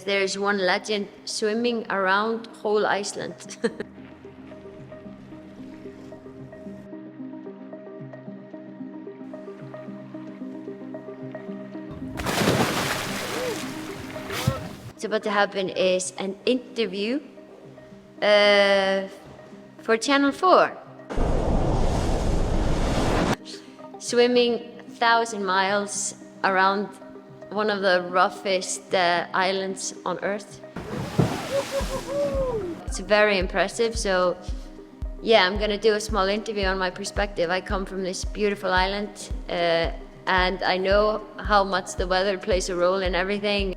There's one legend swimming around whole Iceland. What's about to happen is an interview for Channel 4. Swimming 1,000 miles around one of the roughest islands on Earth. It's very impressive, so yeah, I'm gonna do a small interview on my perspective. I come from this beautiful island and I know how much the weather plays a role in everything.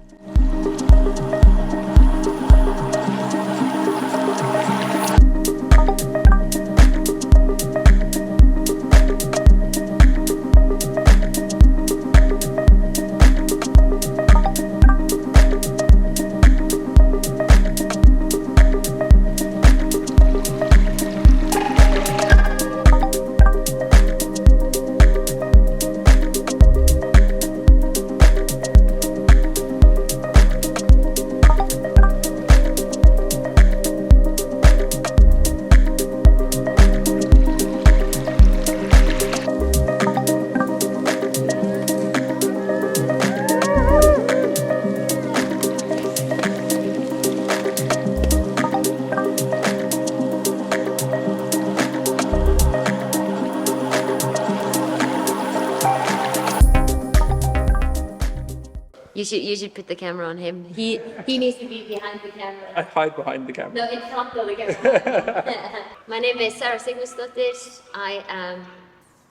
You should put the camera on him. He needs to be behind the camera. I hide behind the camera. No, in front of the camera. My name is Sara Sigmundsdottir. I am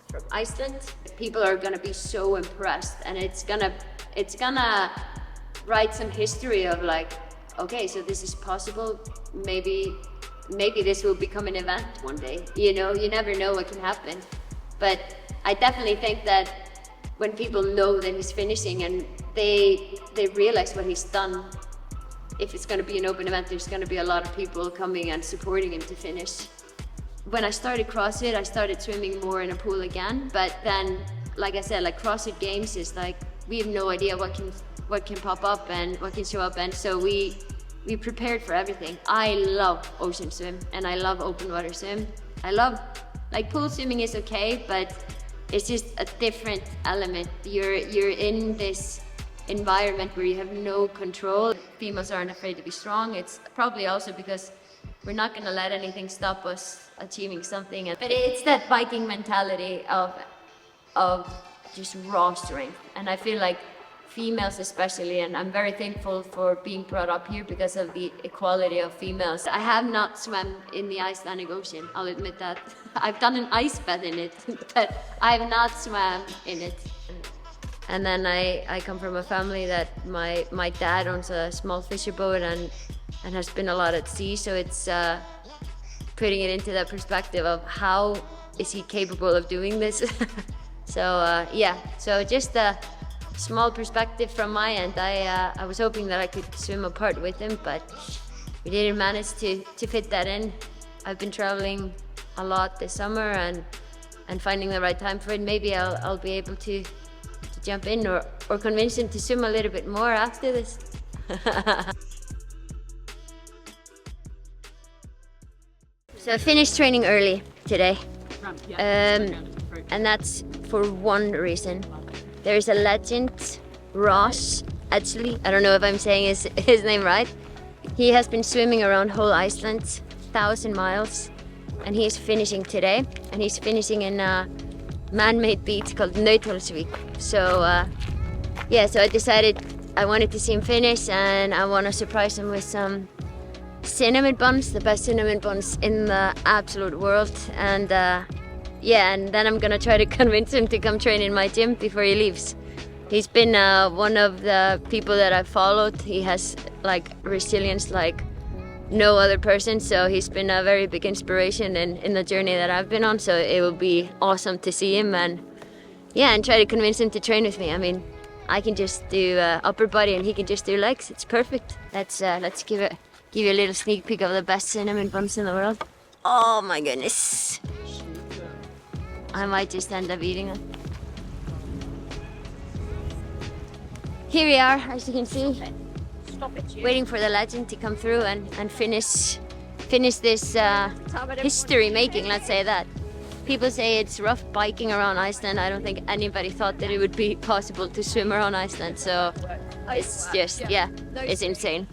from Iceland. People are gonna be so impressed, and it's gonna write some history of like, okay, so this is possible. Maybe this will become an event one day. You know, you never know what can happen. But I definitely think that when people know that he's finishing and they realize what he's done, if it's going to be an open event, there's going to be a lot of people coming and supporting him to finish. When I started CrossFit, I started swimming more in a pool again, but then, like I said, like CrossFit Games is like, we have no idea what can pop up and what can show up, and so we prepared for everything. I love ocean swim and I love open water swim. I love, like, pool swimming is okay, but it's just a different element. You're in this environment where you have no control. Females aren't afraid to be strong. It's probably also because we're not going to let anything stop us achieving something. But it's that Viking mentality of just raw strength. And I feel like females especially, and I'm very thankful for being brought up here because of the equality of females. I have not swum in the Icelandic Ocean, I'll admit that. I've done an ice bath in it, but I have not swum in it. And then I come from a family that my dad owns a small fisher boat and has been a lot at sea, so it's putting it into that perspective of how is he capable of doing this. So yeah, so just a small perspective from my end. I was hoping that I could swim apart with him, but we didn't manage to fit that in. I've been traveling a lot this summer and finding the right time for it. Maybe I'll be able to jump in or convince him to swim a little bit more after this. So I finished training early today, and that's for one reason. There's a legend, Ross Edgley. I don't know if I'm saying his name right. He has been swimming around whole Iceland, 1,000 miles, and he's finishing today. And he's finishing in a man-made beach called Nauthólsvík. So yeah, so I decided I wanted to see him finish, and I want to surprise him with some cinnamon buns, the best cinnamon buns in the absolute world. And yeah, and then I'm gonna try to convince him to come train in my gym before he leaves. He's been one of the people that I've followed. He has like resilience like no other person, so he's been a very big inspiration in the journey that I've been on. So it will be awesome to see him and yeah, and try to convince him to train with me. I mean, I can just do upper body and he can just do legs. It's perfect. Let's give you a little sneak peek of the best cinnamon buns in the world. Oh my goodness. I might just end up eating them. Here we are, as you can see. waiting for the legend to come through and finish this history making, let's say that. People say it's rough biking around Iceland. I don't think anybody thought that it would be possible to swim around Iceland, so it's just, yeah, it's insane.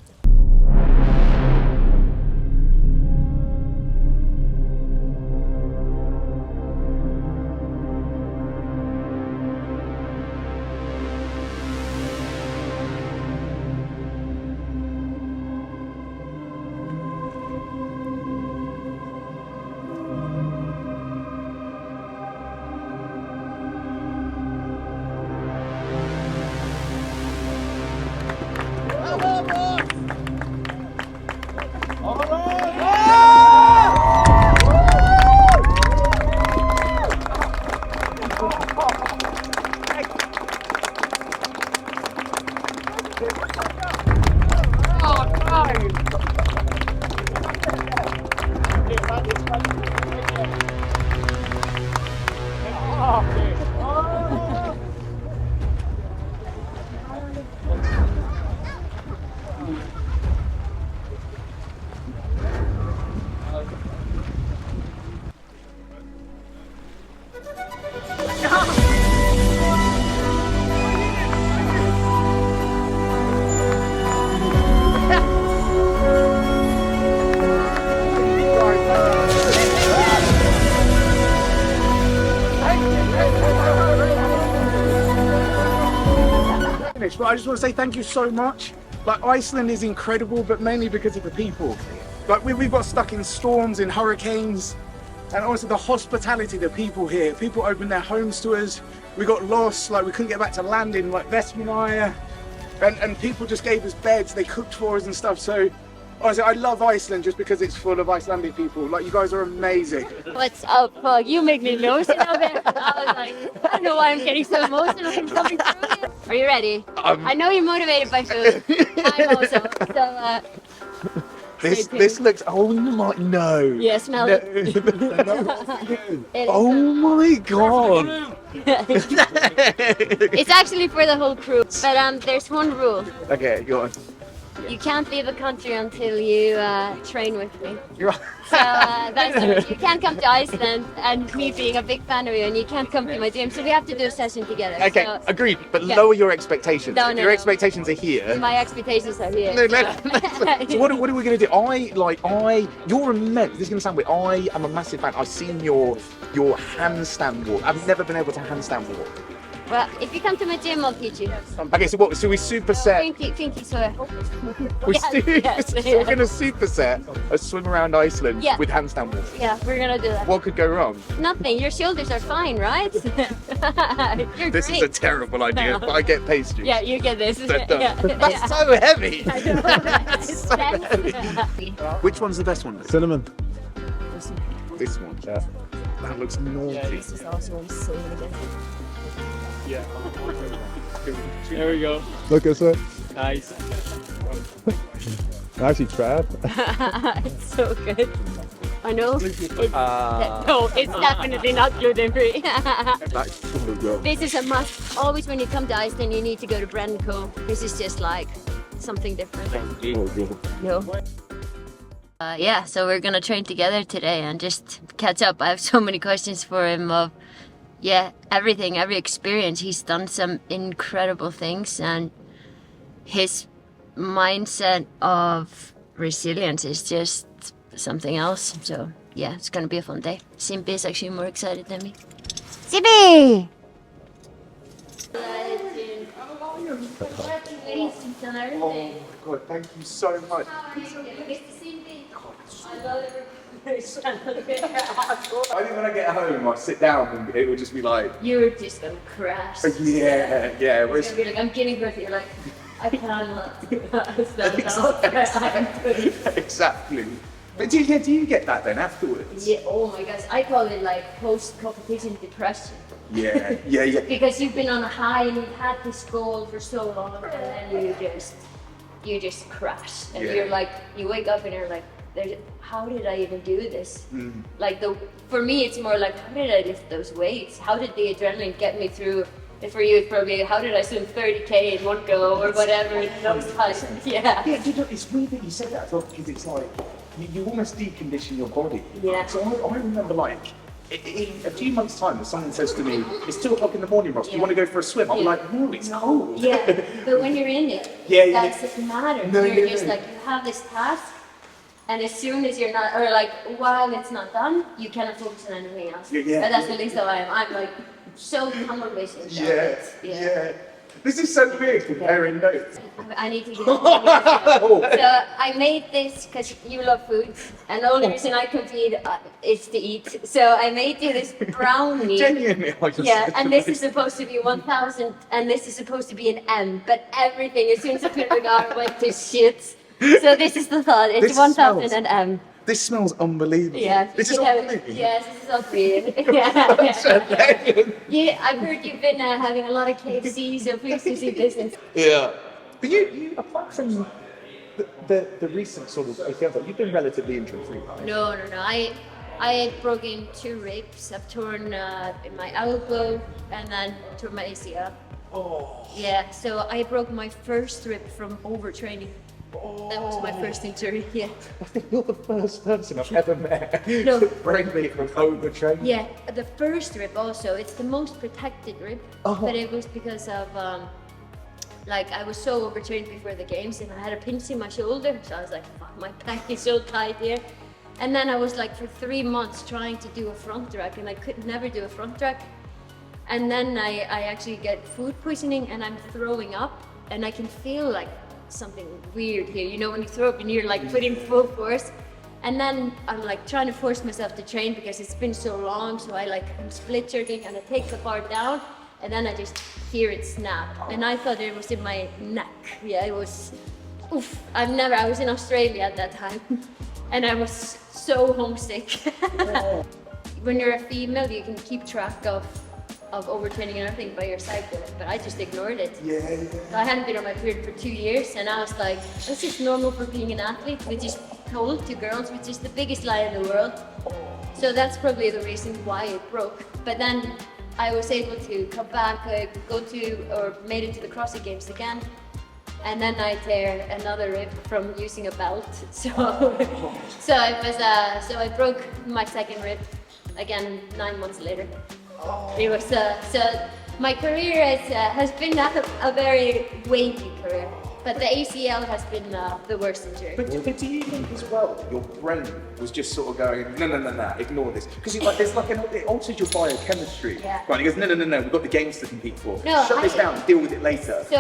But I just want to say thank you so much. Like, Iceland is incredible, but mainly because of the people. Like, we've got stuck in storms, in hurricanes, and also the hospitality of the people here. People opened their homes to us. We got lost, like we couldn't get back to land in like Vestmannaeyjar, and people just gave us beds, they cooked for us and stuff. So honestly, I love Iceland just because it's full of Icelandic people. Like, you guys are amazing. What's up, Pug? You make me emotional there. I was like, I don't know why I'm getting so emotional from coming through here. Are you ready? I know you're motivated by food. I'm also. So, this looks, oh my, no. Yeah, smell no. it. Oh my god. It's actually for the whole crew. But there's one rule. Okay, go on. You can't leave a country until you train with me. You're So that's it. You can't come to Iceland and me being a big fan of you, and you can't come to my gym. So we have to do a session together. Okay, so, agreed. But yeah. lower your expectations. No, Your expectations are here. My expectations are here. So what are we going to do? You're immense. This is going to sound weird. I am a massive fan. I've seen your handstand walk. I've never been able to handstand walk. Well, if you come to my gym, I'll teach you. Okay, so what? So we superset. Pinky, sorry. We're going to superset a swim around Iceland with handstand walk. Yeah, we're going to do that. What could go wrong? Nothing. Your shoulders are fine, right? This is a terrible idea, but I get pastries. Yeah, you get this. That's so heavy. I know. That's so heavy. Which one's the best one? Cinnamon. This one. Yeah. That looks naughty. This is also insane again. Yeah. There we go. Look at it. Nice. Actually, Trav. It's so good. I know. No, it's definitely not gluten free. That's so good. This is a must. Always when you come to Iceland, you need to go to Bread & Co. This is just like something different. No. Yeah, so we're gonna train together today and just catch up. I have so many questions for him of, everything, every experience. He's done some incredible things, and his mindset of resilience is just something else. So yeah, it's gonna be a fun day. Simpi is actually more excited than me. Simpi! Congratulations on everything. Oh my god, thank you so much. I think when I get home, I'll sit down and it will just be like... You're just gonna crash. Yeah. You're gonna be like, I'm getting birth. You're like, I cannot stand up. Exactly. But do you get that then afterwards? Yeah, oh my gosh. I call it like post-competition depression. Yeah. Because you've been on a high and you've had this goal for so long, and then you just crash. And you're like, you wake up and you're like, how did I even do this? Like for me, it's more like, how did I lift those weights? How did the adrenaline get me through And for you, it's probably, how did I swim 30K in one go or whatever? Those times. Yeah. Yeah, it's weird that you said that as well, because it's like, you almost decondition your body. Yeah. So I remember like, in a few months' time, if someone says to me, it's 2 o'clock in the morning, Ross, do you want to go for a swim? I'm like, no, it's cold. Yeah, but when you're in it, that doesn't matter. No, you're no, just no. like, you have this task, and as soon as you're not, or like while it's not done, you cannot focus on anything else. Yeah. But that's at least how I am. I'm like so tunnel vision. Yeah. This is so weird comparing notes. I need to get So I made this because you love food, and the only reason I compete is to eat. So I made you this brownie. Genuinely, I just And this is supposed to be 1,000, and this is supposed to be an M, but everything, as soon as I put it in the car, went to shit. So this is the thought, it's 1,000 and M. This smells unbelievable. Yeah. This is unbelievable. Yes, this is unreal. Yeah, I've heard you've been having a lot of KFC, so please do see business. Yeah. But you apart from the recent sort of ACL, you've been relatively injury-free, right? No. I broke in 2 ribs. I've torn in my elbow and then torn my ACL. Oh. Yeah, so I broke my first rib from overtraining. That was my first injury, yeah. I think you're the first person I've ever met No. to break me from overtraining. Yeah, the first rib also, it's the most protected rib, but it was because of, like, I was so overtrained before the games and I had a pinch in my shoulder, so I was like, fuck, my back is so tight here. And then I was like for 3 months trying to do a front rack and I could never do a front rack. And then I actually get food poisoning and I'm throwing up and I can feel like something weird here, you know, when you throw up and you're like putting full force, and then I'm like trying to force myself to train because it's been so long, so I'm split jerking and I take the bar down and then I just hear it snap and I thought it was in my neck. Yeah, it was, oof. I was in Australia at that time and I was so homesick. When you're a female, you can keep track of overtraining and everything by your cycle, but I just ignored it. So I hadn't been on my period for 2 years, and I was like, this is normal for being an athlete, which is told to girls, which is the biggest lie in the world. So that's probably the reason why it broke. But then I was able to come back, made it to the CrossFit Games again, and then I tear another rib from using a belt. So I broke my second rib again 9 months later. It was so my career has been a very wavy career, but the ACL has been the worst injury. But do you think as well your brain was just sort of going, no, ignore this? Because it alters your biochemistry. Yeah. Right, he goes, no, we've got the games to compete for. No, Shut this down, deal with it later. So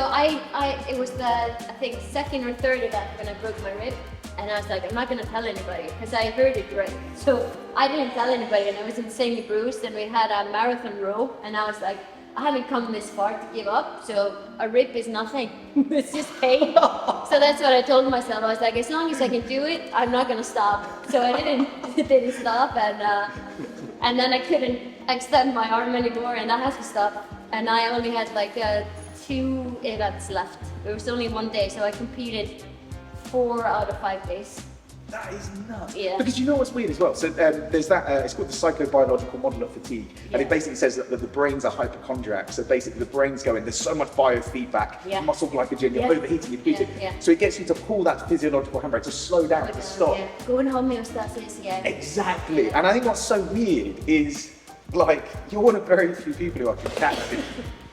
it was I think second or third event when I broke my rib, and I was like, I'm not gonna tell anybody because I heard it break. So I didn't tell anybody, and I was insanely bruised. And we had a marathon row, and I was like, I haven't come this far to give up, so a rib is nothing. It's just pain. So that's what I told myself. I was like, as long as I can do it, I'm not gonna stop. So I didn't stop, and then I couldn't extend my arm anymore, and I had to stop. And I only had like 2 events left. It was only 1 day, so I competed 4 out of 5 days. That is nuts. Yeah. Because you know what's weird as well? So there's that, it's called the psychobiological model of fatigue. And it basically says that the brain's a hypochondriac. So basically the brain's going, there's so much biofeedback, muscle glycogen, you're overheating, you're depleted. So it gets you to pull that physiological handbrake, to slow down, to stop. Yeah. Go and homeostasis, Exactly. And I think what's so weird is, like, you're one of very few people who I can catch it.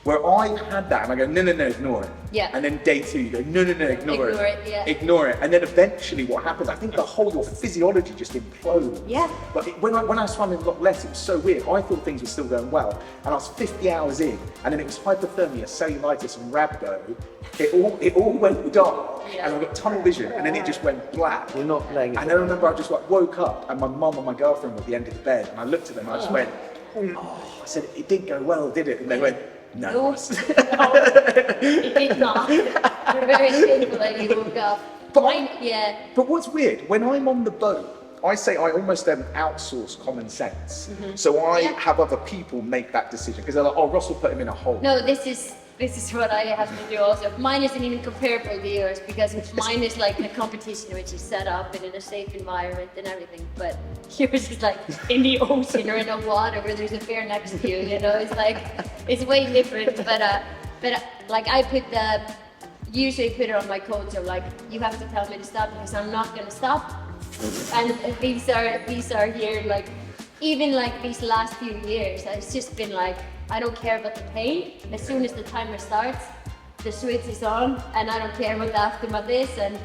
Where I had that and I go, no, ignore it. Yeah. And then day 2, you go, no, ignore it. Yeah. Ignore it. And then eventually what happens, I think your physiology just implodes. Yeah. But when I swam in Loch Ness, it was so weird. I thought things were still going well. And I was 50 hours in, and then it was hypothermia, cellulitis, and rhabdo. It all went dark, and I got tunnel vision, and then it just went black. You're not playing it. And I remember I just woke up, and my mum and my girlfriend were at the end of the bed, and I looked at them, and I just went, I said, it didn't go well, did it? And they went, no. It did not. We're very thankful that you woke up. But what's weird, when I'm on the boat, I say I almost outsource common sense. So I have other people make that decision, because they're like, oh, Ross will put him in a hole. No, this is this is what I have to do also. Mine isn't even comparable to yours because mine is like a competition which is set up and in a safe environment and everything. But yours is like in the ocean or in the water where there's a bear next to you. You know, it's like it's way different. But like I usually put it on my coach. So like you have to tell me to stop because I'm not gonna stop. And these are here like even like these last few years. It's just been like. I don't care about the pain. As soon as the timer starts, the switch is on, and I don't care what the aftermath is. And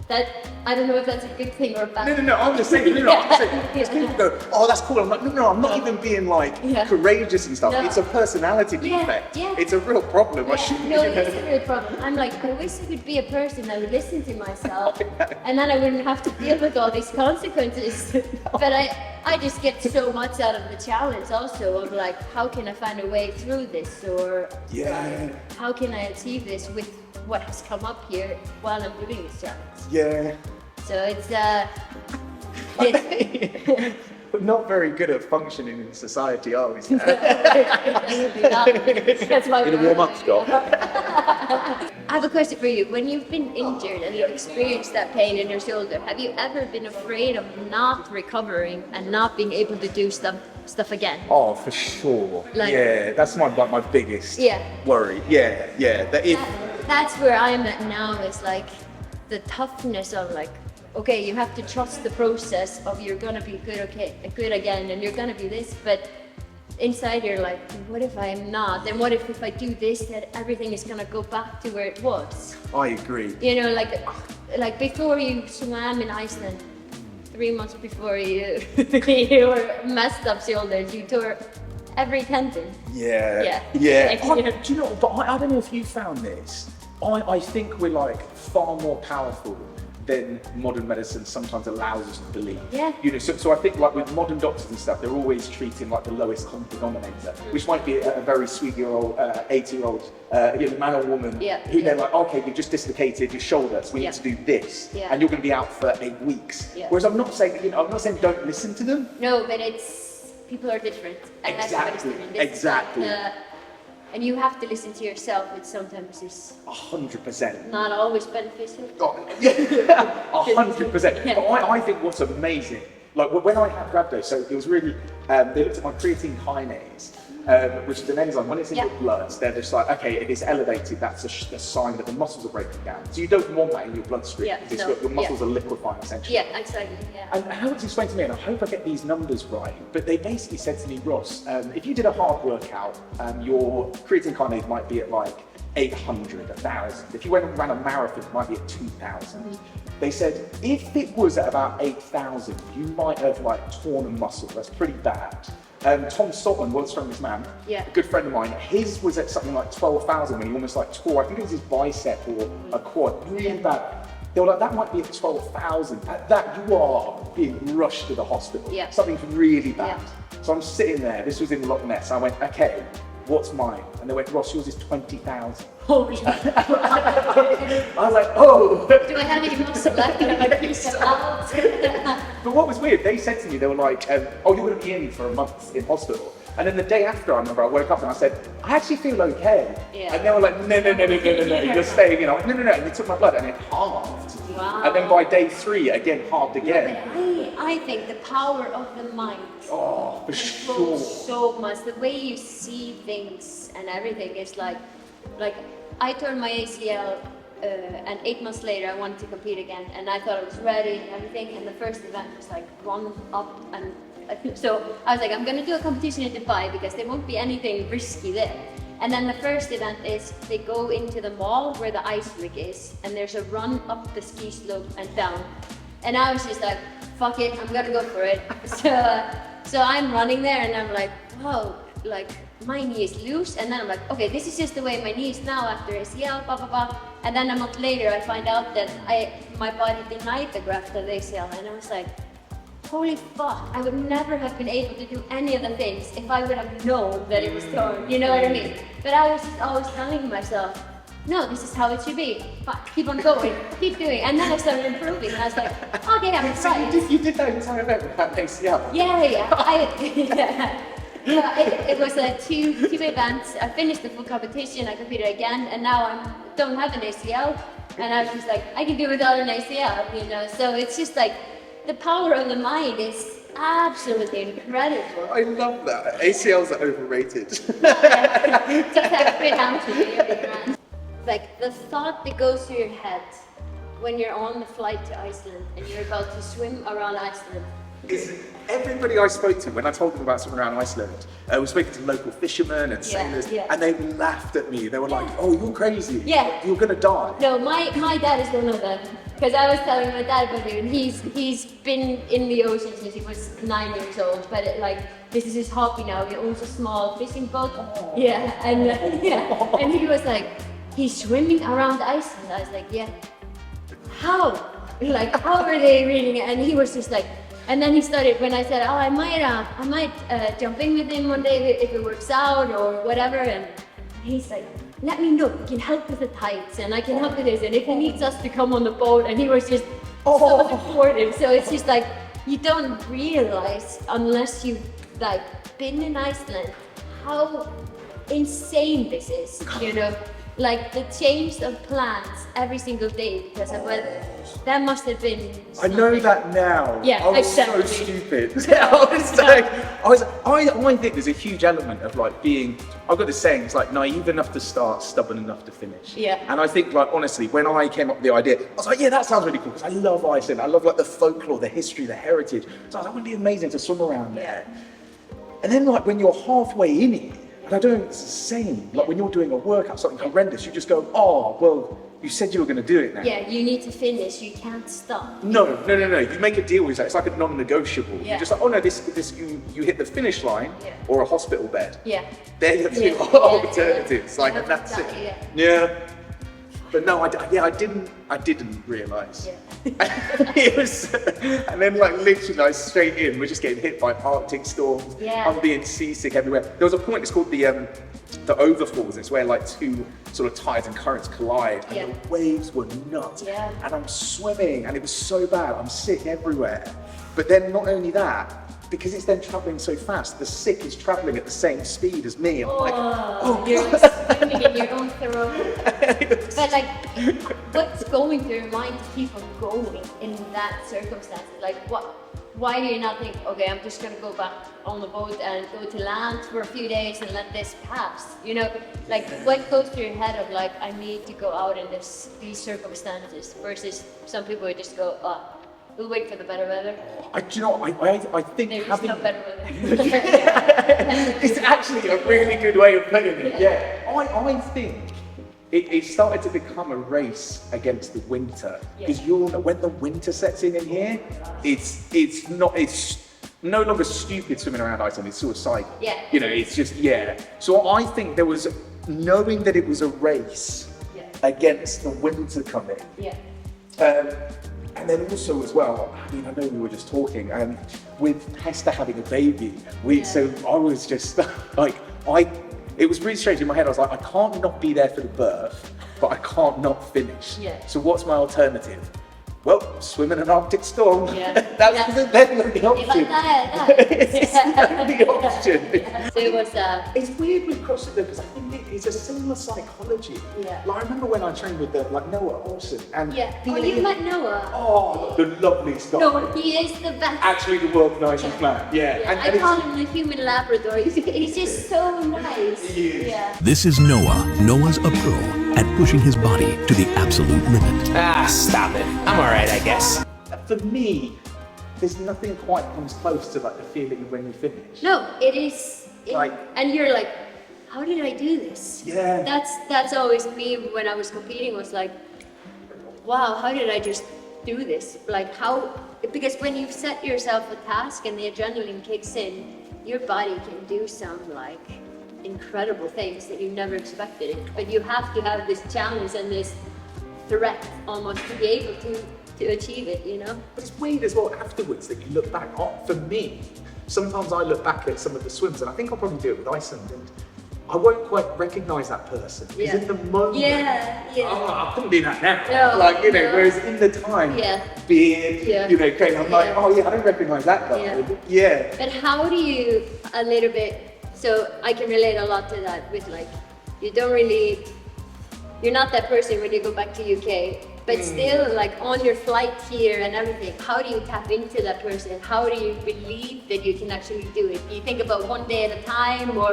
that I don't know if that's a good thing or a bad thing. No, I'm just saying, I'm saying, because people go, oh, that's cool. I'm like, no, I'm not even being like courageous and stuff. No. It's a personality defect. It's a real problem. I shouldn't, no, it's a real problem. I'm like, I wish I could be a person that would listen to myself, and then I wouldn't have to deal with all these consequences. But I just get so much out of the challenge also of like, how can I find a way through this, or how can I achieve this with what has come up here while I'm doing this challenge. Yeah. So it's We're not very good at functioning in society, are we? That's why Gonna warm up, Scott. I have a question for you. When you've been injured and you've experienced that pain in your shoulder, have you ever been afraid of not recovering and not being able to do stuff again? Oh, for sure. Like, that's my biggest worry. That's where I'm at now. Is like the toughness of like, okay, you have to trust the process of you're gonna be good again, and you're gonna be this, but inside you're like, what if I'm not? And what if I do this, that everything is gonna go back to where it was? I agree. You know, like before you swam in Iceland, 3 months before you were messed up shoulders, you tore every tendon. Yeah. Like, do you know? But I don't know if you found this. I think we're like far more powerful than modern medicine sometimes allows us to believe. Yeah. You know, so I think like with modern doctors and stuff, they're always treating like the lowest common denominator, which might be a very sweet-year-old, 80-year-old man or woman who they're like, okay, you just dislocated your shoulder, so we need to do this, and you're going to be out for 8 weeks. Yeah. Whereas I'm not saying, don't listen to them. No, but people are different. And Exactly. And you have to listen to yourself, which sometimes is 100%. not always beneficial. 100%. But I think what's amazing, like when I had rhabdo, so it was really, they looked at my creatine kinase, which is an enzyme. When it's in your blood, they're just like, okay, it is elevated. That's a sign that the muscles are breaking down. So you don't want that in your bloodstream. Your muscles are liquefying essentially. Yeah, exactly. Yeah. And how it's explained to me, and I hope I get these numbers right, but they basically said to me, Ross, if you did a hard workout, your creatine kinase might be at like 800, 1,000. If you went and ran a marathon, it might be at 2,000. They said if it was at about 8,000, you might have like torn a muscle. That's pretty bad. Tom Saltman, world's strongest man, a good friend of mine, his was at something like 12,000 when he almost like tore, I think it was his bicep or a quad, really bad. They were like, that might be at 12,000. At that, you are being rushed to the hospital. Yeah. Something's really bad. Yeah. So I'm sitting there, this was in Loch Ness, I went, okay, what's mine? And they went, Ross, yours is 20,000. Holy I was like, oh. Do I have any muscle left? But what was weird, they said to me, they were like, oh, you're going to be in for a month in hospital. And then the day after, I remember I woke up and I said, I actually feel okay. Yeah. And they were like, no, you're staying in. I went, no. And they took my blood and it halved. Wow. And then by day 3, again, halved again. I think the power of the mind. Oh, for sure. So much. The way you see things and everything is like I turned my ACL and 8 months later I wanted to compete again, and I thought I was ready and everything, and the first event was like 1 up, and so I was like, I'm gonna do a competition in Dubai because there won't be anything risky there. And then the first event is they go into the mall where the ice rink is, and there's a run up the ski slope and down, and I was just like, fuck it, I'm gonna go for it. So I'm running there and I'm like, whoa, like my knee is loose, and then I'm like, okay, this is just the way my knee is now after ACL, blah blah blah. And then a month later I find out that my body denied the graft of the ACL, and I was like, holy fuck, I would never have been able to do any of the things if I would have known that it was torn, you know what I mean? But I was just always telling myself, no, this is how it should be. Fuck, keep on going, keep doing. And then I started improving, and I was like, okay, I'm right. You did that entire event with that ACL? Yeah. Yeah, it was two events. I finished the full competition, I competed again, and now I don't have an ACL. And I was just like, I can do without an ACL, you know? So it's just like, the power of the mind is absolutely incredible. I love that. ACLs are overrated. Just have a bit out. Like the thought that goes through your head when you're on the flight to Iceland and you're about to swim around Iceland. Is everybody I spoke to, when I told them about swimming around Iceland, was speaking to local fishermen and sailors, and they laughed at me. They were like, "Oh, you're crazy. Yeah. You're gonna die." No, my dad is one of them. Because I was telling my dad about it, and he's been in the ocean since he was 9 years old. But this is his hobby now. He owns a small fishing boat. Oh. Yeah, and he was like, he's swimming around Iceland. I was like, yeah. How? Like, how are they reading it? And he was just like. And then he started, when I said, oh, I might jump in with him one day if it works out or whatever. And he's like, let me know, you can help with the tights and I can help with this. And if he needs us to come on the boat, and he was just so supportive. So it's just like, you don't realize unless you've like been in Iceland, how insane this is, you know? Like the change of plans every single day because of weather. That must have been something. I know that now. Yeah, I was exactly. so stupid. I think there's a huge element of like being, I've got this saying, it's like naive enough to start, stubborn enough to finish. Yeah. And I think like honestly, when I came up with the idea, I was like, yeah, that sounds really cool because I love Iceland. I love like the folklore, the history, the heritage. So I was like, that would be amazing to swim around there. And then like when you're halfway in it, and I don't know, it's the same. Like when you're doing a workout, something horrendous, you just go, oh, well, you said you were going to do it now. Yeah, you need to finish. You can't stop. No. You make a deal with that. It's like a non-negotiable. Yeah. You're just like, oh no, this you hit the finish line or a hospital bed. Yeah. They're your two alternatives. Like, and that's it. Yeah. But no, I didn't realise. Yeah. It was, and then like literally like straight in, we're just getting hit by Arctic storms. Yeah. I'm being seasick everywhere. There was a point, it's called the overfalls. It's where like two sort of tides and currents collide, and the waves were nuts. Yeah. And I'm swimming, and it was so bad. I'm sick everywhere. But then not only that, because it's then travelling so fast, the sick is travelling at the same speed as me. I'm like, oh, you're swimming in your own throat. But like, what's going through your mind to keep on going in that circumstance? Like, why do you not think, okay, I'm just gonna go back on the boat and go to land for a few days and let this pass? You know, like what goes through your head of like, I need to go out in these circumstances versus some people who just go, oh, we'll wait for the better weather. I think There's having no better weather. it's actually a really good way of putting it. Yeah, I think it started to become a race against the winter because when the winter sets in here, it's no longer stupid swimming around Iceland. It's suicidal. Yeah. You know, it's just So I think there was knowing that it was a race against the winter coming. Yeah. And then also as well, I mean, I know we were just talking, with Hester having a baby, so I was just like, it was really strange in my head. I was like, I can't not be there for the birth, but I can't not finish. Yeah. So what's my alternative? Well, swim in an Arctic storm. Yeah. That's the option. Like that. It's the option. So it was. It's weird with CrossFit though, because I think it's a similar psychology. Yeah. Like I remember when I trained with Noah Olsen, and you met Noah. Oh, the loveliest guy. No, he is the best. Actually, the world's nicest man. Yeah. I call him the human Labrador. He's just so nice. He is. Yeah. This is Noah. Noah's a pro at pushing his body to the absolute limit. Ah, stop it. I'm alright, I guess. For me, there's nothing quite comes close to like the feeling when you finish. No, it is. Like, and you're like, how did I do this? Yeah. That's always me when I was competing. Was like, wow, how did I just do this? Like how? Because when you set yourself a task and the adrenaline kicks in, your body can do some like incredible things that you never expected. But you have to have this challenge and this threat almost to be able to achieve it, you know? But it's weird as well afterwards that you look back on. For me, sometimes I look back at some of the swims, and I think I'll probably do it with Iceland, and I won't quite recognise that person. Because in the moment, oh, I couldn't do that now. No, like, you know, whereas in the time, beard, you know, crazy, I'm like, oh yeah, I don't recognise that guy. Yeah. But how do you a little bit So I can relate a lot to that with like, you're not that person when you go back to UK, but still like on your flight here and everything, how do you tap into that person? How do you believe that you can actually do it? Do you think about one day at a time, or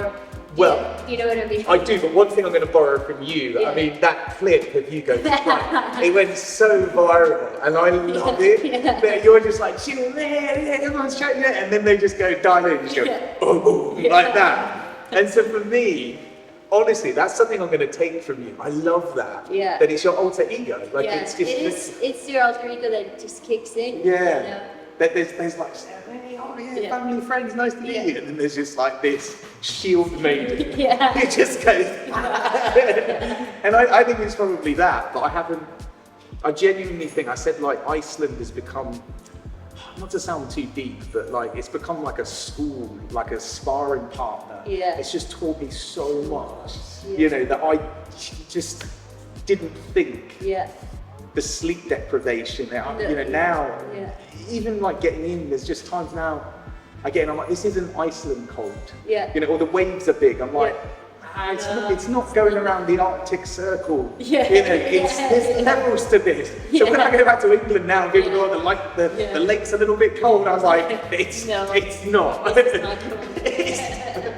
do you know what I mean? I do, but one thing I'm going to borrow from you, I mean, that clip of you going, it went so viral, and I love it. That you're just like, everyone's chatting, and then they just go, dive in, just go, like that. And so for me, honestly, that's something I'm going to take from you. I love that. Yeah. That it's your alter ego. Like it's just, it's your alter ego that just kicks in. Yeah. You know? That there's like, family, friends, nice to meet you. And then there's just like this shield maiden. It just goes, and I think it's probably that, but I genuinely think, I said like Iceland has become, not to sound too deep, but like it's become like a school, like a sparring partner. Yeah. It's just taught me so much, you know, that I just didn't think. Yeah. The sleep deprivation, you know, now, even like getting in, there's just times now, again, I'm like, this isn't Iceland cold. Yeah. You know, or the waves are big. I'm like, it's not going around the Arctic Circle. Yeah. You know, there's levels to this. So when I go back to England now, people go, the lake's a little bit cold. I was like, it's not. It's not cool.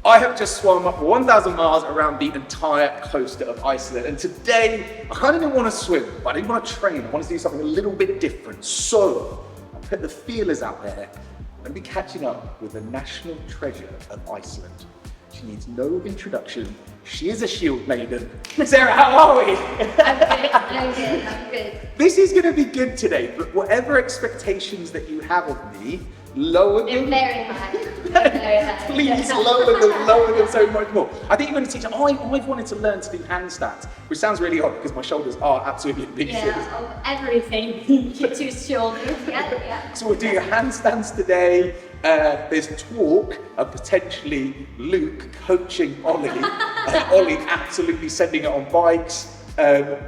I have just swum 1,000 miles around the entire coast of Iceland, and today I kind of didn't want to swim, but I didn't want to train. I wanted to do something a little bit different. So I put the feelers out there. I'm going to be catching up with the national treasure of Iceland. She needs no introduction. She is a shield maiden. Sara, how are we? I'm good. This is going to be good today, but whatever expectations that you have of me, lower them. They're very high. Very high. Please lower them so much more. I think you're going to teach. I've wanted to learn to do handstands, which sounds really odd because my shoulders are absolutely big. Yeah, of everything. To shoulders. Yeah. So we'll do handstands today. There's talk of potentially Luke coaching Ollie. Ollie absolutely sending it on bikes.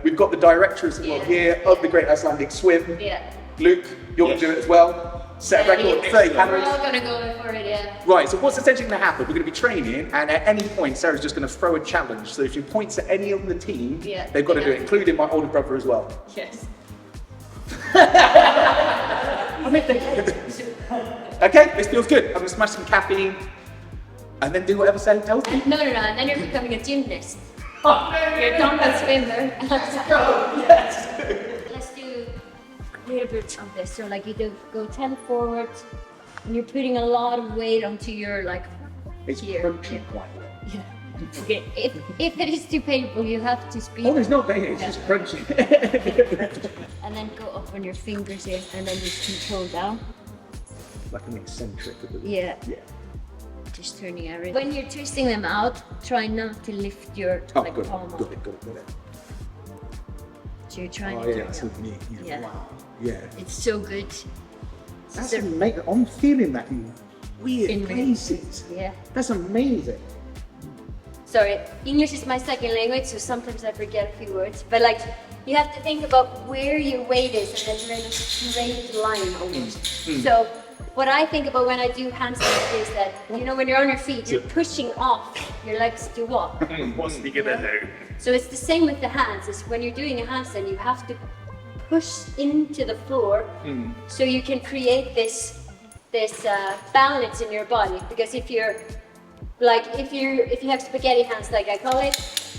We've got the director as well here of the Great Icelandic Swim. Yeah. Luke, you're going to do it as well. Set a record, 30 We're calories. all gonna go for it, yeah. Right, so what's essentially going to happen? We're going to be training, and at any point, Sarah's just going to throw a challenge. So if she points at any of the team, they've got to do it, including my older brother as well. Yes. Okay, this feels good. I'm going to smash some caffeine, and then do whatever Sarah tells me. No, and then you're becoming a gymnast. You're done with swimmer. Let's go, yes. Let's do a little bit of this. So like you do go 10 forward, and you're putting a lot of weight onto your like It's here. crunchy quite well. Yeah. Okay. If it is too painful, you have to speed. Oh, there's no pain, it's just crunchy. And then go up on your fingers here, and then just control down. Like an eccentric. Yeah. Just turning everything. When you're twisting them out, try not to lift your palm up. Got it. So you're trying Oh to yeah, do that's it. what me. Yeah. Wow. Yeah. It's so good. That's So- amazing. I'm feeling that in weird In- places. Yeah. That's amazing. Sorry, English is my second language, so sometimes I forget a few words. But like, you have to think about where your weight is, and then you're in a straight line almost. So what I think about when I do handstands is that, you know, when you're on your feet, you're pushing off your legs to walk. What's he gonna do? So it's the same with the hands. Is when you're doing a handstand, you have to push into the floor, so you can create this balance in your body. Because if you're like, if you have spaghetti hands, like I call it,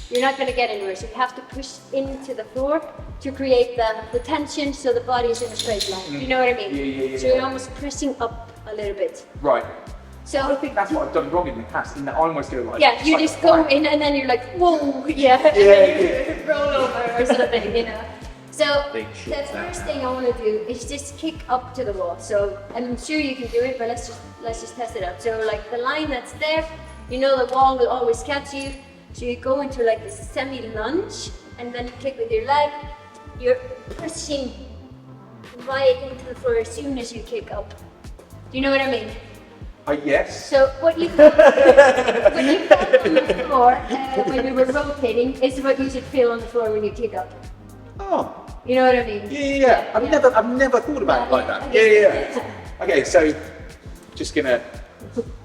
you're not going to get anywhere. So you have to push into the floor to create the tension, so the body is in a straight line. You know what I mean? Yeah. So you're almost pressing up a little bit. Right. So I think that's what I've done wrong in the past, in that I almost go like. yeah, you like just go whack. in and then you're like, whoa, yeah, and then you roll over or something, you know. So the first thing I want to do is just kick up to the wall. So I'm sure you can do it, but let's just test it out. So like the line that's there, you know the wall will always catch you. So you go into like this semi-lunge, and then you kick with your leg. You're pushing right into the floor as soon as you kick up. Do you know what I mean? Yes. So what you felt on the floor when we were rotating is what you should feel on the floor when you kick up. Oh. You know what I mean? Yeah. I've never thought about it like that. Yeah. Okay, so just gonna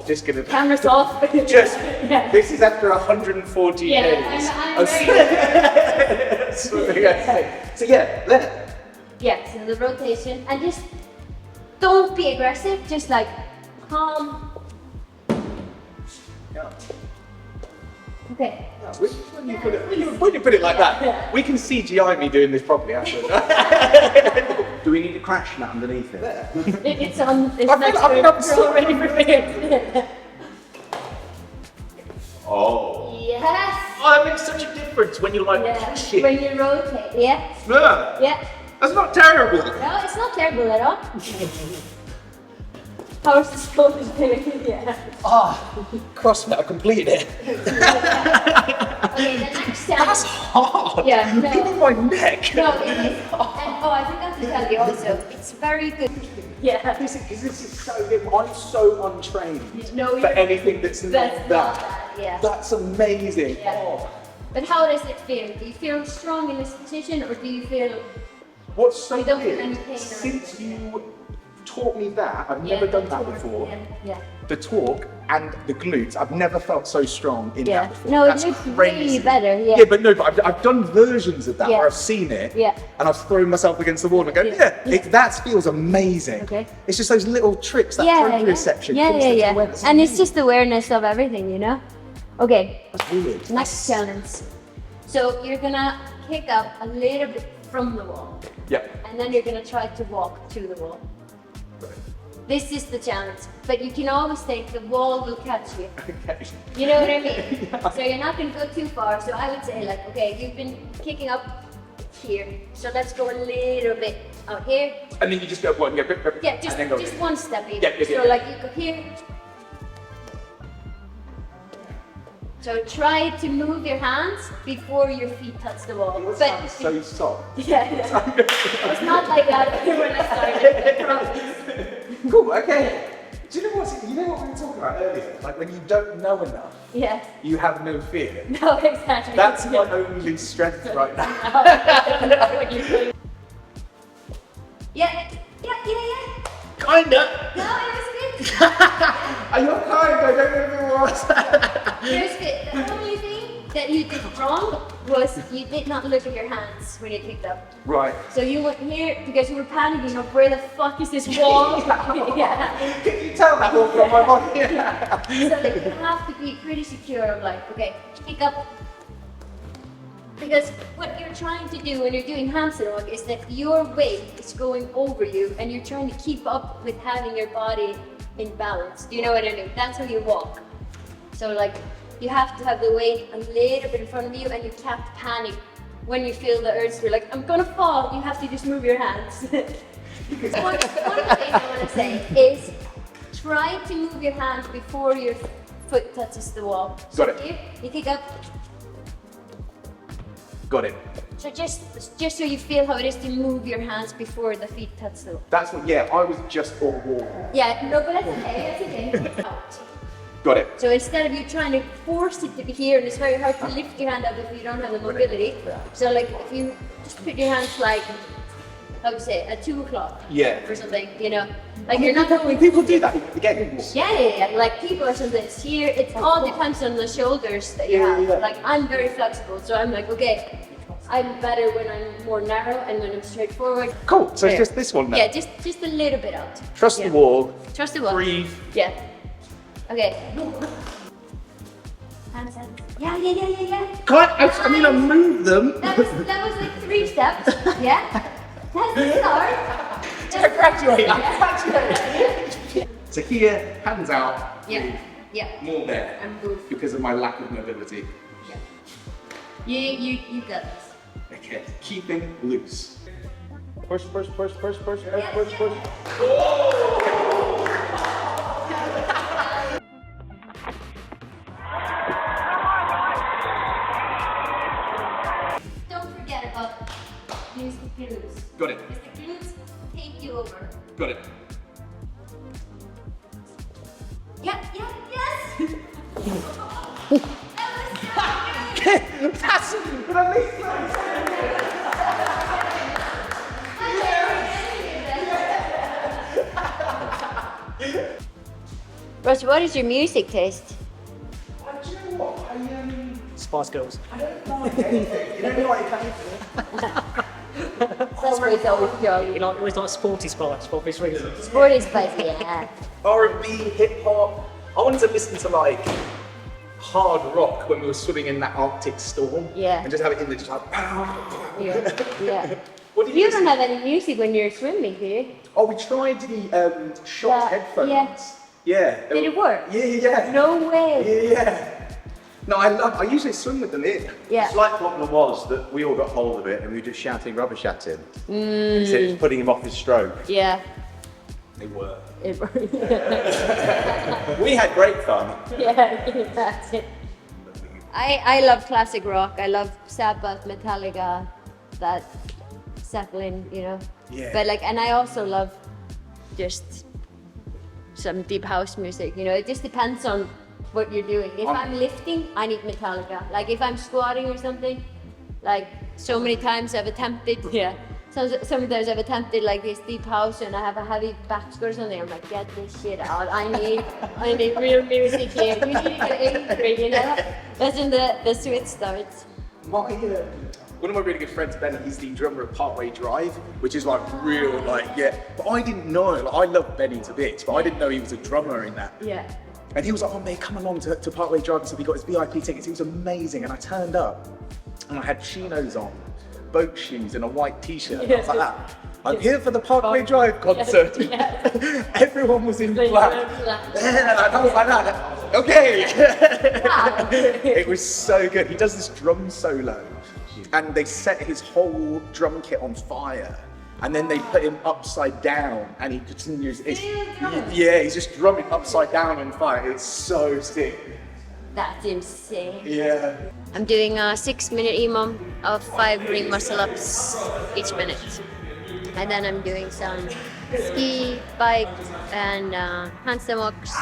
Just gonna. Camera's off. Just. Yeah. This is after 140 Yeah, days. I'm ready. So yeah, there. Yeah, so the rotation, and just don't be aggressive, just like calm. Yeah. Okay. When you put it like that, Yeah. we can CGI me doing this properly, actually. Do we need to crash that underneath it? It's on, it's I feel- next I mean, to I'm it, so- we're already prepared. Oh. Yes. Oh, that makes such a difference when you like push it. When you rotate, yeah. Yeah. Yeah. That's not terrible. No, it's not terrible at all. How's the shoulders doing? Yeah. CrossFit, I completed it. Okay, the next time. That's hard. Yeah, no. Even my neck. No, it is. And I forgot to tell you also, it's very good. Yeah. Because this is so good. I'm so untrained No, for you're- anything that's not That's not that. that, yeah. That's amazing. Yeah. Oh. But how does it feel? Do you feel strong in this position, or do you feel? What's so You don't feel weird, any pain or since anything, you taught me that, I've Yeah, never done the that torque, before. Yeah. The torque and the glutes, I've never felt so strong in Yeah. that before. No, That's it looks crazy. way better. Yeah. Yeah, but no, but I've done versions of that Yeah. where I've seen it, Yeah. and I've thrown myself against the wall and go, Yeah. that feels amazing. Okay. It's just those little tricks, that Yeah, proprioception. yeah, constant yeah. awareness. And it's just awareness of everything, you know. Okay. That's weird. Next challenge. So you're gonna kick up a little bit from the wall, Yeah. and then you're gonna try to walk to the wall. This is the challenge, but you can always think the wall will catch you. Okay. You know what I mean? So you're not gonna go too far. So I would say like, okay, you've been kicking up here, so let's go a little bit out here. And then you just go one, yeah, Yeah, just and then go. one step even. Yeah, yeah, So yeah. like you go here. So try to move your hands before your feet touch the wall. It But sounds so soft. yeah, it's not like that when I started. I promise. Cool, okay. Do you know what we were talking about earlier? Like when you don't know enough, Yeah. you have no fear. No, exactly. That's my only strength right now. Yeah. Kinda. No, it was good. Are you kind? I don't know if it was. It was good. The only thing that you did wrong was you did not look at your hands when you kicked up. Right. So you went here because you were panicking of where the fuck is this wall? Yeah. Can you tell that all from my body? So like, you have to be pretty secure of like, okay, kick up. Because what you're trying to do when you're doing handstand walk is that your weight is going over you and you're trying to keep up with having your body in balance. Do you know what I mean? That's how you walk. So like, you have to have the weight a little bit in front of you and you can't panic when you feel the urge to be like, I'm gonna fall. You have to just move your hands. one thing I want to say is try to move your hands before your foot touches the wall. So Got it. here, you kick up. Got it. So just so you feel how it is to move your hands before the feet touch the wall. That's what, yeah, I was just all wall. Yeah, no, but that's okay, that's okay. Out. Got it. So instead of you trying to force it to be here, and it's very hard to lift your hand up if you don't have the mobility. So like if you just put your hands like, how would you say, at 2 o'clock Yeah. or something, you know? Like you're not going. People do that again. Yeah. Like people are something. It's here. It all depends on the shoulders that you have. Yeah. Like I'm very flexible, so I'm like, okay, I'm better when I'm more narrow and when I'm straightforward. Cool. So Yeah. it's just this one now. Yeah, just a little bit out. Trust Yeah. the wall. Trust the wall. Breathe. Yeah. Okay. Hands up. Yeah. I mean, I moved them. That was like 3 steps. Yeah. That's the start. I graduate. So here, hands out. Yeah. More there. And move. Because of my lack of mobility. Yeah. You got this. Okay. Keeping loose. Push. Don't forget about use the glutes. Got it. Because the glutes take you over. Got it. Yes. That's but at least Ross, what is your music taste? Do you know what? Spice Girls. I don't like anything. You don't like anything. That's where it's always jolly. You like always like sporty spice for obvious reasons. Sporty spicy, yeah. R&B, hip hop. I wanted to listen to like hard rock when we were swimming in that Arctic storm. Yeah. And just have it in there, just like. Yeah. What do You listen don't to? have any music when you're swimming, do you? Oh, we tried the shot headphones. Yeah. Did it work? Yeah. No way. Yeah. No, I usually swim with them in. Yeah. The slight problem was that we all got hold of it and we were just shouting rubbish at him. Instead of putting him off his stroke. Yeah. They were. We had great fun. Yeah, that's it. I love classic rock. I love Sabbath, Metallica, that Zeppelin, you know. Yeah. But like, and I also love just some deep house music. You know, it just depends on what you're doing. If I'm lifting, I need Metallica. Like if I'm squatting or something, like so many times I've attempted. Yeah. Sometimes I've attempted like this deep house and I have a heavy back score or something. I'm like, get this shit out. I need real music here. You need to get angry, you know? That's when the switch starts. One of my really good friends, Benny, he's the drummer of Parkway Drive, which is like real, like, yeah. But I didn't know, like, I love Benny to bits, but I didn't know he was a drummer in that. Yeah. And he was like, oh mate, come along to Parkway Drive. And so he got his VIP tickets. It was amazing. And I turned up and I had chinos on, boat shoes and a white t-shirt. And I was like that. I'm here for the Parkway Drive concert. Yeah. Everyone was in black. And I was like that. Okay. It was so good. He does this drum solo and they set his whole drum kit on fire. And then they put him upside down and he continues. Yeah, he's just drumming upside down on fire. It's so sick. That's insane. Yeah. I'm doing a 6-minute EMOM of 5 ring muscle ups each minute. And then I'm doing some ski, bike, and handstand walks.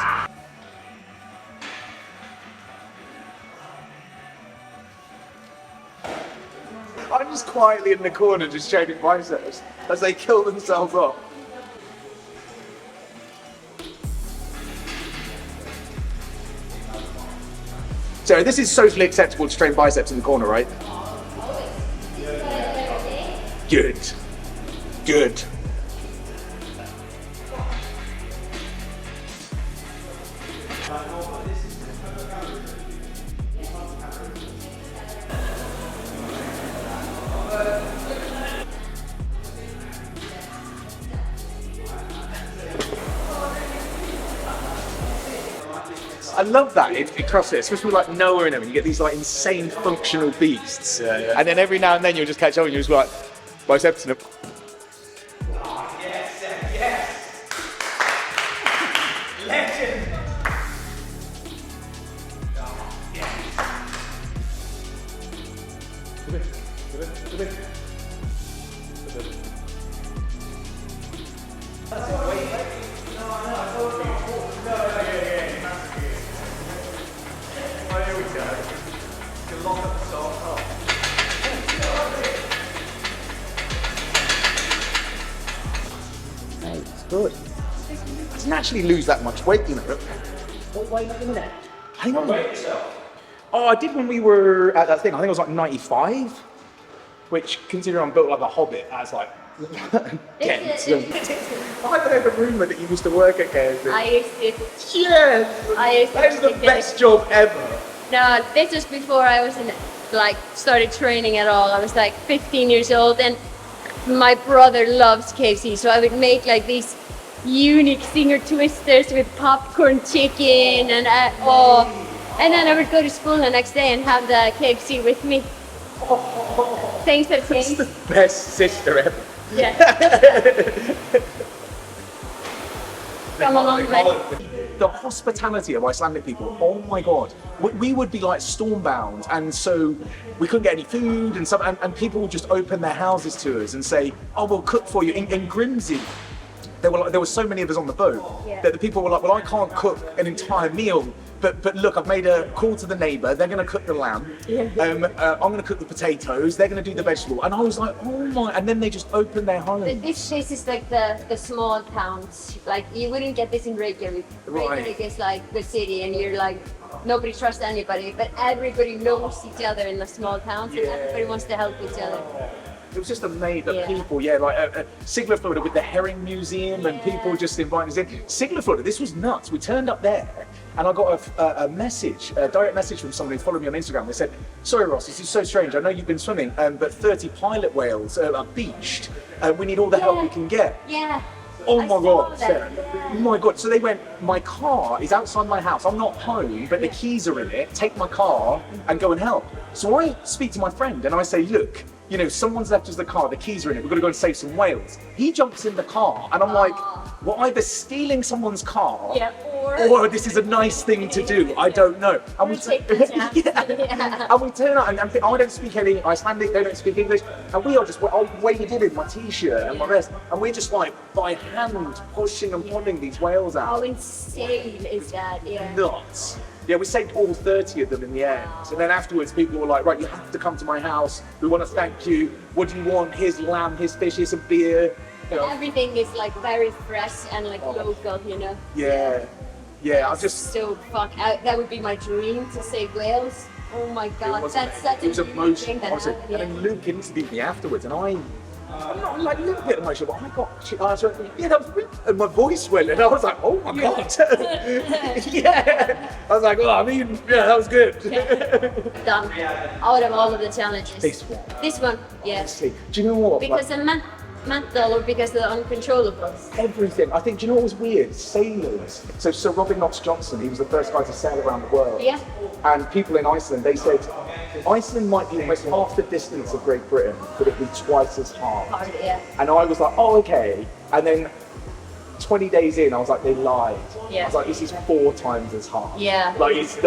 I'm just quietly in the corner just showing biceps as they kill themselves off. So this is socially acceptable to train biceps in the corner, right? Good. Good. I love that in CrossFit, especially with like Noah and them. You get these like insane functional beasts, and then every now and then you'll just catch up and you'll just be like biceps and good. I didn't actually lose that much weight, you know. What weight are you at? I think Oh, I did when we were at that thing. I think I was like 95, which, considering I'm built like a hobbit, as like dense. I have a rumour that you used to work at KFC. I used to. Yes. That was the best job ever. No, this was before I was started training at all. I was like 15 years old, and my brother loves KFC, so I would make like these unique singer twisters with popcorn chicken and and then I would go to school the next day and have the KFC with me. Things have changed. That's the best sister ever. Yeah. Come along, the hospitality of Icelandic people, oh my god. We would be like stormbound, and so we couldn't get any food and stuff, and people would just open their houses to us and say, oh, we'll cook for you. In Grimsby, there were so many of us on the boat that the people were like, well, I can't cook an entire meal, but look, I've made a call to the neighbour. They're going to cook the lamb. I'm going to cook the potatoes. They're going to do the vegetable. And I was like, oh my! And then they just opened their home. This is like the small towns. Like you wouldn't get this in Reykjavik. Reykjavik is like the city, and you're like nobody trusts anybody, but everybody knows each other in the small towns, and everybody wants to help each other. It was just amazing, the people, like Sigmundsdottir with the herring museum and people just inviting us in. Sigmundsdottir, this was nuts. We turned up there and I got a message, a direct message from somebody who followed me on Instagram. They said, sorry Ross, this is so strange. I know you've been swimming, but 30 pilot whales are beached. We need all the help we can get. Yeah. Oh my God, Sarah. Oh my God. So they went, my car is outside my house. I'm not home, but the keys are in it. Take my car and go and help. So I speak to my friend and I say, look, you know, someone's left us the car, the keys are in it, we've got to go and save some whales. He jumps in the car and I'm like, well, either stealing someone's car or this is a nice thing to do, I don't know. And we take the chance. And we turn up and I don't speak any Icelandic, they don't speak English, and we are just, I waded in my t-shirt and my vest, and we're just like by hand pushing and pulling these whales out. How insane is that? Yeah. Nuts. Yeah, we saved all 30 of them in the end. And then afterwards, people were like, right, you have to come to my house. We want to thank you. What do you want? Here's lamb, here's fish, here's some beer. You know. Everything is like very fresh and like local, you know? Yeah. Yeah, I just... So fun. That would be my dream to save whales. Oh my God, that's such a emotional thing that and then Luke interviewed me afterwards and I'm not like a little bit emotional, but I was like, yeah, that was real. And my voice went and I was like, oh my God. Yeah. I was like, oh, I mean, yeah, that was good. Done. Out of all of the challenges. This one. This one, yes. Do you know what? Because the mental or because the uncontrollables? Everything. I think, do you know what was weird? Sailors. So Sir Robin Knox Johnson, he was the first guy to sail around the world. Yeah. And people in Iceland, they said, Iceland might be almost half the distance of Great Britain, but it'd be twice as hard. Yeah. And I was like, oh, okay. And then 20 days in, I was like, they lied. Yeah. I was like, this is 4 times as hard. Yeah. Like, it's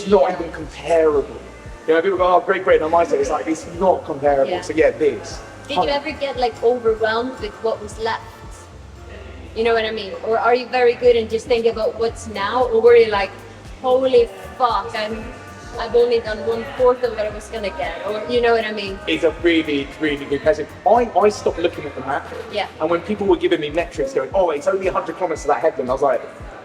not even comparable. You know, people go, oh, Great Britain on my side. It's like, it's not comparable. Yeah. So yeah, this. Did you ever get like overwhelmed with what was left? You know what I mean? Or are you very good and just think about what's now? Or were you like, holy fuck, I've only done 1/4 of what I was gonna get, or you know what I mean? It's a really, really good question. I stopped looking at the map. Yeah. And when people were giving me metrics going, oh, it's only 100 kilometers to that headland, I was like,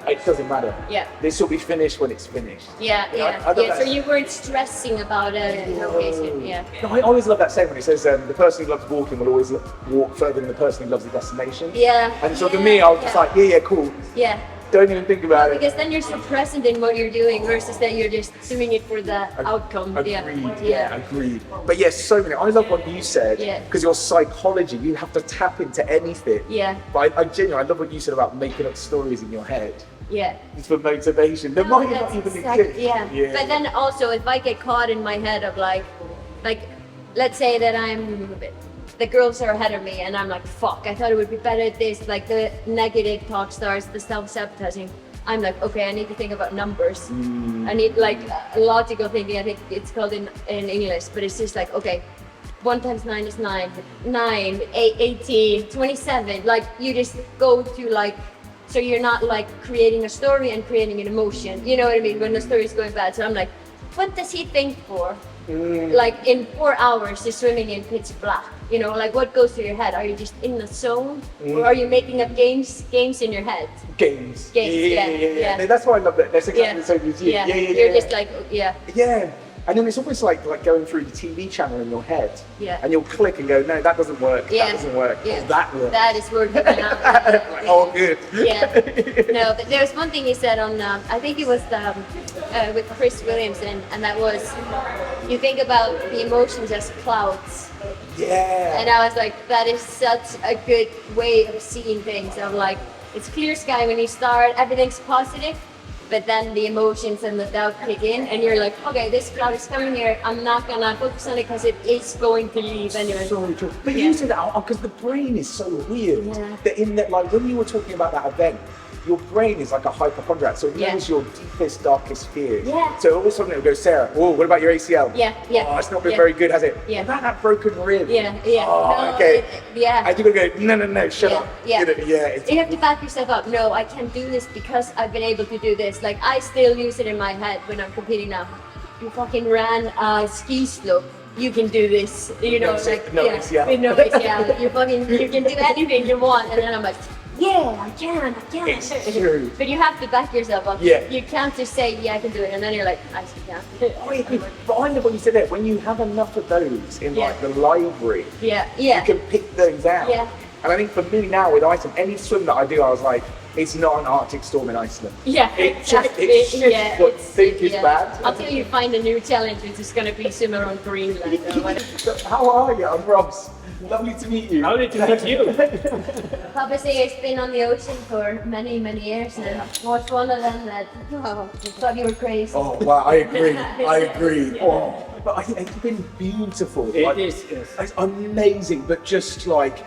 it doesn't matter. Yeah. This will be finished when it's finished. Yeah, yeah. So you weren't stressing about a location, yeah. No, I always love that saying when it says the person who loves walking will always walk further than the person who loves the destination. Yeah. And so for me, I was just like, yeah, cool. Yeah. Don't even think about it. Because then you're so present in what you're doing versus that you're just doing it for the outcome. Agreed, yeah, agreed. But yes, so many. I love what you said, because your psychology, you have to tap into anything. Yeah. But I genuinely, I love what you said about making up stories in your head. Yeah. It's for motivation. That might not even exist. Yeah. But then also, if I get caught in my head of like, let's say that the girls are ahead of me and I'm like, fuck, I thought it would be better at this, like the negative talk starts, the self-sabotaging. I'm like, okay, I need to think about numbers. I need like logical thinking. I think it's called in English, but it's just like, okay, 1 times 9 is 9, 9, 8, 18, 27. Like you just go to like, so you're not like creating a story and creating an emotion. You know what I mean? When the story is going bad. So I'm like, what does he think for? Like in 4 hours, just swimming in pitch black. You know, like what goes through your head? Are you just in the zone, or are you making up games in your head? Games. Yeah. That's why I love that. That's exactly the same as you. Yeah. You're just like, yeah. Yeah. And then it's almost like going through the TV channel in your head. Yeah. And you'll click and go, no, that doesn't work. Yeah. That doesn't work. Yeah. Oh, that works. That is working now. Like, oh, good. Yeah. No, but there was one thing he said on, I think it was with Chris Williamson, and that was, you think about the emotions as clouds. Yeah. And I was like, that is such a good way of seeing things. Of like, it's clear sky when you start, everything's positive. But then the emotions and the doubt kick in, and you're like, okay, this cloud is coming here. I'm not gonna focus on it because it is going to leave anyway. So true. But you said that because the brain is so weird. Yeah. That in that, like when you were talking about that event, your brain is like a hypochondriac, so it knows your deepest, darkest fears. Yeah. So always something will go, Sarah, whoa, what about your ACL? Yeah, yeah. Oh, it's not been very good, has it? Yeah. What about that broken rib? Yeah, yeah. Oh, No, okay. yeah. And you're going to go, no, shut up. Yeah. You know, yeah. You have to back yourself up. No, I can do this because I've been able to do this. Like, I still use it in my head when I'm competing now. You fucking ran a ski slope. You can do this. You know, like, no ACL. With no ACL. You can do anything you want. And then I'm like, yeah, I can. It's true. But you have to back yourself up. Yeah. You can't just say, yeah, I can do it. And then you're like, I still can't. But I know what you said there. When you have enough of those in like the library, Yeah. you can pick those out. Yeah. And I think for me now with Iceland, any swim that I do, I was like, it's not an Arctic storm in Iceland. Yeah, It's just what think is bad. Until you find a new challenge, which is going to be similar on Greenland or whatever. How are you? I'm Ross. Lovely to meet you. Lovely to meet you. Obviously, it's been on the ocean for many, many years, and what's one of them that thought you were crazy? Oh, wow, I agree. I agree. Oh, but I think it's been beautiful. It is, yes. It's amazing, but just like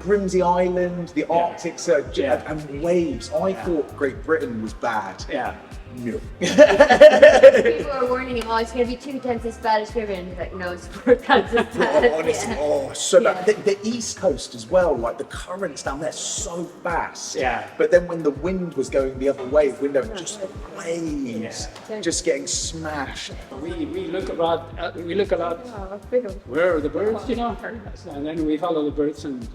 Grimsby Island, the Arctic Circle, and waves. I thought Great Britain was bad. Yeah. No. People are warning him, oh, it's going to be 2 times as bad as Caribbean. He's like, no, it's 4 times as bad. Honestly, so bad. The East Coast as well, like the currents down there so fast. Yeah. But then when the wind was going the other way, just the waves, just getting smashed. We look about where are the birds, you know, and then we follow the birds and.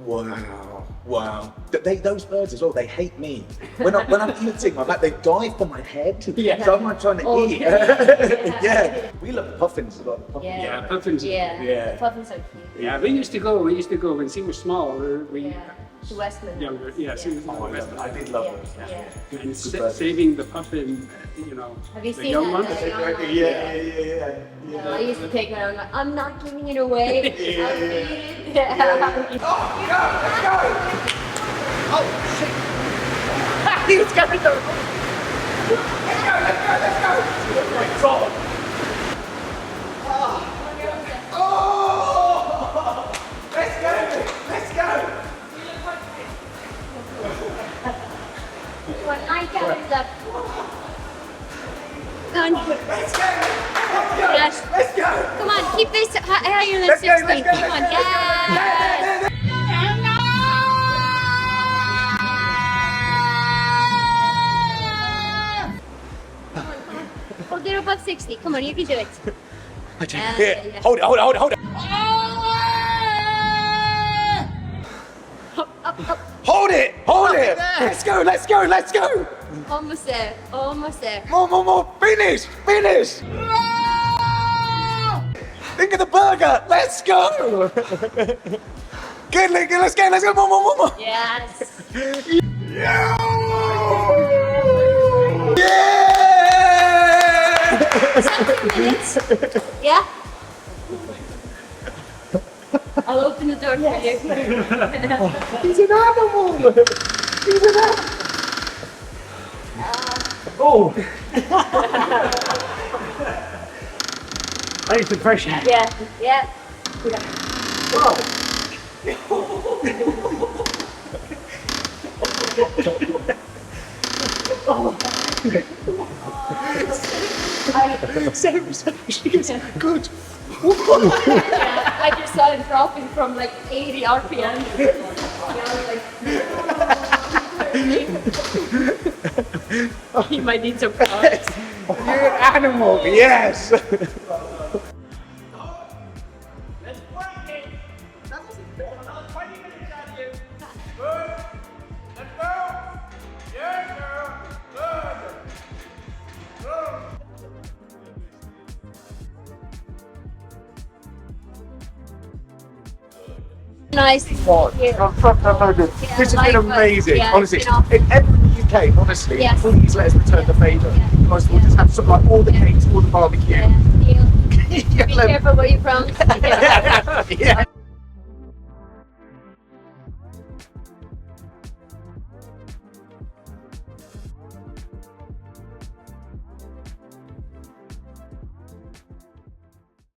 Wow. Those birds as well, they hate me. When I'm eating, they dive for my head. Yeah. So I'm not trying to eat. Yeah. Yeah. We love puffins a lot. Yeah, puffins. Yeah. Puffins are cute. Yeah, we used to go when she was small. To Westland. Younger, yeah. I did love them. Yeah. And saving the puffin, you know, Have you the seen young that? one. Yeah. I used to take one. I'm like, I'm not giving it away. I'll feed it. Yeah. Let's go! Oh, shit! He was going to Let's go! Oh my God! Oh! Let's go! Come on, 9 calories left. Come on. Let's go! Yes. Let's go! Come on, keep this higher than Let's 16. go, let's go, Come on, let's go. yeah. Hold it above 60. Come on, you can do it. Yeah. Hold it. Up. Hold it! Let's go! Almost there. More! Finish! Think of the burger! Let's go! Good, let's go! More! Yes. Yeah! Minutes. Yeah? I'll open the door for you. He's an animal! Oh! I need some fresh air. Yeah. She is good. I just saw it dropping from like 80 RPM. He might need some cards. You're an animal, yes! Nice. This has been amazing, Yeah, honestly. it's been awesome. If everyone in the UK, honestly, Yes. please let us return the favour. Because we'll just have sort of like all the cakes, all the barbecue. Be Yeah, careful what you promise. yeah.